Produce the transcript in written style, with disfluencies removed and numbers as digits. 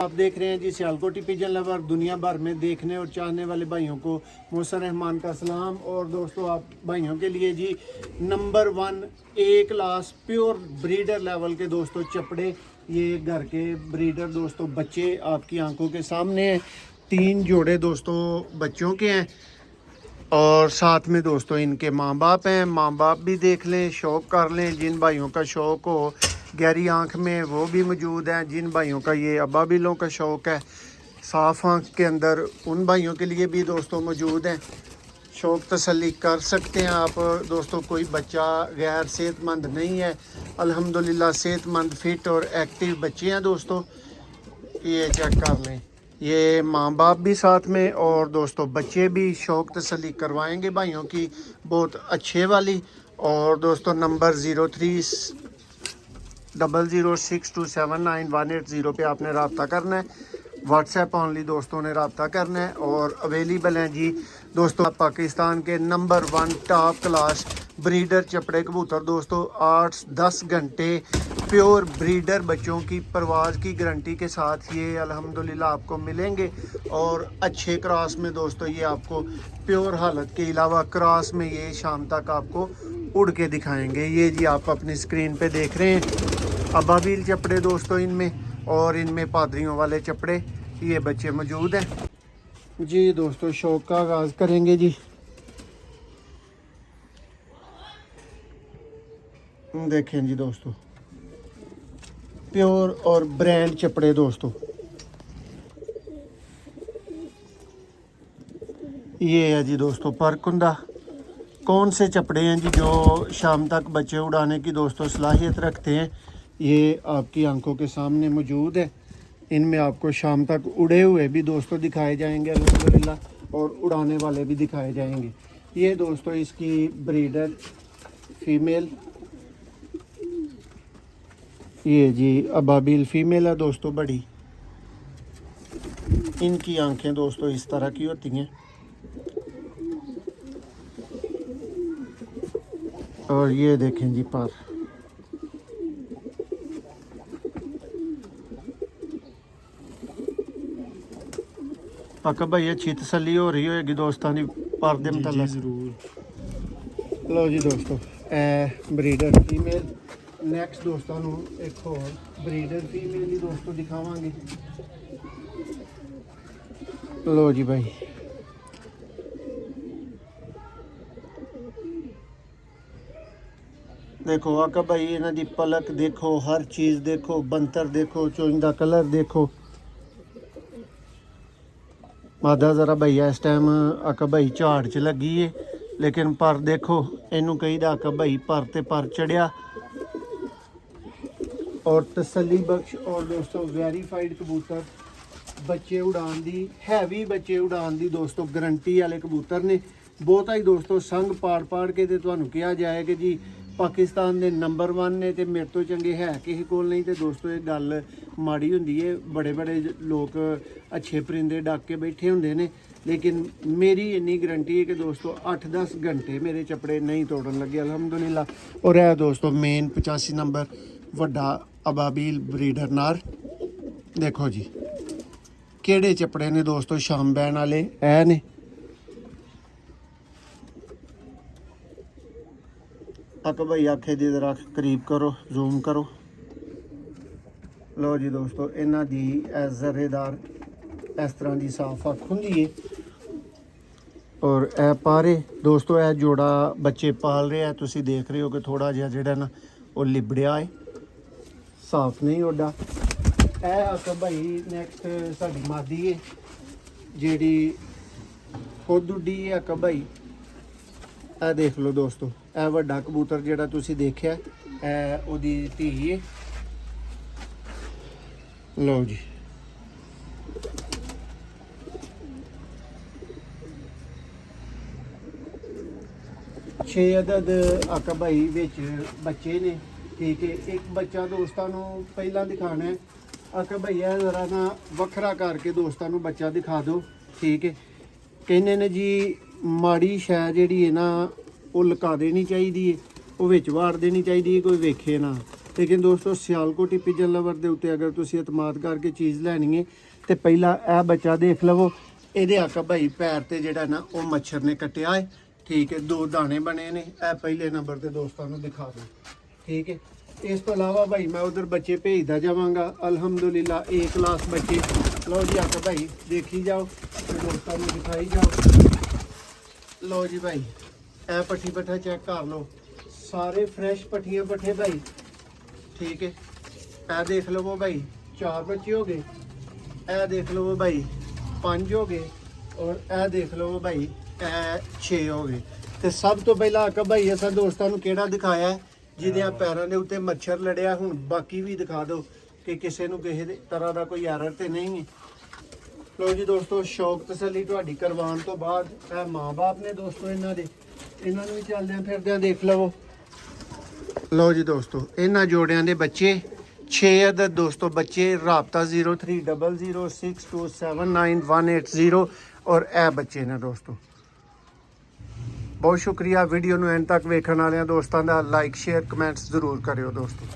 आप देख रहे हैं जी सियालकोटी पिजन लवर। दुनिया भर में देखने और चाहने वाले भाइयों को मौसम रहमान का सलाम। और दोस्तों आप भाइयों के लिए जी नंबर 1 ए क्लास प्योर ब्रीडर लेवल के दोस्तों चपड़े, ये घर के ब्रीडर दोस्तों बच्चे आपकी आंखों के सामने हैं। 3 जोड़े दोस्तों बच्चों के हैं और साथ में दोस्तों इनके माँ बाप हैं। माँ बाप भी देख लें, शौक़ कर लें। जिन भाइयों का शौक़ हो गहरी आंख में वो भी मौजूद हैं। जिन भाइयों का ये अबाबिलों का शौक़ है साफ़ आंख के अंदर, उन भाइयों के लिए भी दोस्तों मौजूद हैं। शौक़ तसल्ली कर सकते हैं आप दोस्तों। कोई बच्चा गैर सेहतमंद नहीं है, अल्हम्दुलिल्लाह सेहतमंद फिट और एक्टिव बच्चे हैं दोस्तों। ये चेक कर लें, ये माँ बाप भी साथ में और दोस्तों बच्चे भी। शौक़ तसल्ली करवाएंगे भाइयों की बहुत अच्छे वाली। और दोस्तों नंबर 03006279 पे आपने रब्ता करना है। व्हाट्सएप ऑनली दोस्तों ने रब्ता करना है और अवेलेबल हैं जी दोस्तों पाकिस्तान के नंबर 1 टॉप क्लास ब्रीडर चपड़े कबूतर दोस्तों। 8-10 घंटे प्योर ब्रीडर बच्चों की परवाज़ की गारंटी के साथ ये अल्हम्दुलिल्लाह आपको मिलेंगे। और अच्छे क्रॉस में दोस्तों ये आपको प्योर हालत के अलावा क्रॉस में ये शाम तक आपको उड़ के दिखाएंगे। ये जी आप अपनी स्क्रीन पे देख रहे हैं अबाबिल चपड़े दोस्तों इनमें, और इनमें पादरियों वाले चपड़े ये बच्चे मौजूद हैं जी। दोस्तों शौक़ का आगाज़ करेंगे जी। देखें जी दोस्तों प्योर और ब्रांड चपड़े दोस्तों। ये है जी दोस्तों परकुंदा। कौन से चपड़े हैं जी जो शाम तक बच्चे उड़ाने की दोस्तों सलाहियत रखते हैं, ये आपकी आंखों के सामने मौजूद है। इनमें आपको शाम तक उड़े हुए भी दोस्तों दिखाए जाएंगे अल्हम्दुलिल्लाह, और उड़ाने वाले भी दिखाए जाएंगे। ये दोस्तों इसकी ब्रीडर फीमेल, ये जी अबाबिल फीमेल है दोस्तों बड़ी। इनकी आंखें दोस्तों इस तरह की होती हैं और ये देखें जी पर। पक्का भाई अच्छी तसल्ली हो रही होगी दोस्तों की पर दे मतलब जरूर। लो जी दोस्तों ब्रीडर फीमेल। नेक्स्ट दोस्तों एक और ब्रीडर फीमेल ही दोस्तों दिखावांगे। लो जी भाई देखो आका भाई इन्हां दी पलक देखो, हर चीज़ देखो, बंतर देखो, चोइंदा कलर देखो। मादा ज़रा भैया इस टाइम आका भाई झाड़ च लगी है, लेकिन पर देखो इनू कही आका भाई पर ते पर चढ़िया। और तसल्ली बख्श और दोस्तों वेरीफाइड कबूतर बच्चे उड़ान दी, हैवी बच्चे उड़ान दी दोस्तों गारंटी वाले कबूतर ने। बहुत ही दोस्तों संग पाड़ के ते तुहानू कहा जाए कि जी पाकिस्तान के नंबर 1 ने ते मेरे तो चंगे है किसी कोल नहीं। तो दोस्तों ये गल माड़ी हुंदी है, बड़े बड़े लोग अच्छे परिंदे डक के बैठे होंदे ने, लेकिन मेरी इन्नी गारंटी है कि दोस्तों 8-10 घंटे मेरे चपड़े नहीं तोड़न लगे अल्हम्दुलिल्लाह। और है दोस्तों मेन 85 नंबर वड्डा अबाबिल ब्रीडर नार। देखो जी केड़े चपड़े ने दोस्तों शाम बैन वाले है ने। अक भाई आखे दी जरा करीब करो, जूम करो। लो जी दोस्तों इन्हां दी जरेदार इस तरह की साफ अख हुंदी है। और ए पारे दोस्तों ए जोड़ा बच्चे पाल रहे हैं, तुसी देख रहे हो कि थोड़ा जिहा जिहड़ा ना वो लिबड़िया है, साफ नहीं ओडा। ए अक भाई नैक्सट साडी मादी है जिहड़ी खुद उड्डी है अक भाई। ए देख लो दोस्तों ए वड्डा कबूतर जिहड़ा तुसी देखिया ए ओदी धी है। लो जी 6 अदद आका भाई विच बच्चे ने। ठीक है, एक बच्चा दोस्तों पहला दिखाना है आका भैया जरा ना वखरा करके दोस्तों बच्चा दिखा दो। ठीक है, कहने ने जी माड़ी शै जिहड़ी है ना वो लुका देनी चाहिए, वो विच वाड़ देनी चाहिए, कोई वेखे ना। ਲੇਕਿਨ ਦੋਸਤੋ ਸਿਆਲਕੋਟੀ ਪਿਜਨ ਲਵਰ ਦੇ ਉੱਤੇ ਅਗਰ ਤੁਸੀਂ ਇਤਮਾਦ ਕਰਕੇ ਚੀਜ਼ ਲੈਣੀ ਹੈ ਤੇ ਪਹਿਲਾਂ ਇਹ ਬੱਚਾ ਦੇਖ ਲਵੋ। ਇਹਦੇ ਆਕਾ ਭਾਈ ਪੈਰ ਤੇ ਜਿਹੜਾ ਨਾ ਉਹ ਮੱਛਰ ਨੇ ਕੱਟਿਆ ਹੈ, ਠੀਕ ਹੈ। 2 ਦਾਣੇ ਬਣੇ ਨੇ, ਇਹ ਪਹਿਲੇ ਨੰਬਰ ਤੇ ਦੋਸਤਾਂ ਨੂੰ ਦਿਖਾ ਦਿਓ, ਠੀਕ ਹੈ। ਇਸ ਤੋਂ ਇਲਾਵਾ ਭਾਈ ਮੈਂ ਉਧਰ ਬੱਚੇ ਭੇਜਦਾ ਜਾਵਾਂਗਾ। ਅਲਹਮਦੁਲਿਲਾ A ਕਲਾਸ ਬੱਚੇ। ਲਓ ਜੀ ਆਕਾ ਭਾਈ ਦੇਖੀ ਜਾਓ ਤੇ ਦੋਸਤਾਂ ਨੂੰ ਦਿਖਾਈ ਜਾਓ। ਲਓ ਜੀ ਭਾਈ ਇਹ ਪੱਠੀ ਪੱਠਾ ਚੈੱਕ ਕਰ ਲਓ, ਸਾਰੇ ਫਰੈਸ਼ ਪੱਠੀਆਂ ਪੱਠੇ ਭਾਈ, ਠੀਕ ਹੈ। ਇਹ ਦੇਖ ਲਵੋ ਭਾਈ 4 ਬੱਚੇ ਹੋ ਗਏ, ਇਹ ਦੇਖ ਲਵੋ ਭਾਈ 5 ਹੋ ਗਏ, ਔਰ ਇਹ ਦੇਖ ਲਵੋ ਭਾਈ ਇਹ 6 ਹੋ ਗਏ। ਤੇ ਸਭ ਤੋਂ ਪਹਿਲਾਂ ਆਕਾ ਭਾਈ ਅਸਾਂ ਦੋਸਤਾਂ ਨੂੰ ਕਿਹੜਾ ਦਿਖਾਇਆ ਜਿਹਦੇ ਆ ਪੈਰਾਂ ਦੇ ਉੱਤੇ ਮੱਛਰ ਲੜਿਆ। ਹੁਣ ਬਾਕੀ ਵੀ ਦਿਖਾ ਦਿਓ ਕਿ ਕਿਸੇ ਨੂੰ ਕਿਸੇ ਤਰ੍ਹਾਂ ਦਾ ਕੋਈ ਐਰਰ ਤੇ ਨਹੀਂ ਹੈ। ਲੋ ਜੀ ਦੋਸਤੋ ਸ਼ੌਕ ਤਸੱਲੀ ਤੁਹਾਡੀ ਕਰਵਾਉਣ ਤੋਂ ਬਾਅਦ ਇਹ ਮਾਂ-ਬਾਪ ਨੇ ਦੋਸਤੋ ਇਹਨਾਂ ਨੂੰ ਵੀ ਚੱਲਦਿਆਂ ਫਿਰਦਿਆਂ ਦੇਖ ਲਵੋ। ਲਓ ਜੀ ਦੋਸਤੋ ਇਹਨਾਂ ਜੋੜਿਆਂ ਦੇ ਬੱਚੇ 6 ਅਦਦ ਦੋਸਤੋ ਬੱਚੇ। ਰਾਬਤਾ 030062798180 ਔਰ ਇਹ ਬੱਚੇ ਨੇ ਦੋਸਤੋ। ਬਹੁਤ ਸ਼ੁਕਰੀਆ ਵੀਡੀਓ ਨੂੰ ਐਂਡ ਤੱਕ ਵੇਖਣ ਵਾਲਿਆਂ ਦੋਸਤਾਂ ਦਾ। ਲਾਈਕ ਸ਼ੇਅਰ ਕਮੈਂਟਸ ਜ਼ਰੂਰ ਕਰਿਓ ਦੋਸਤੋ।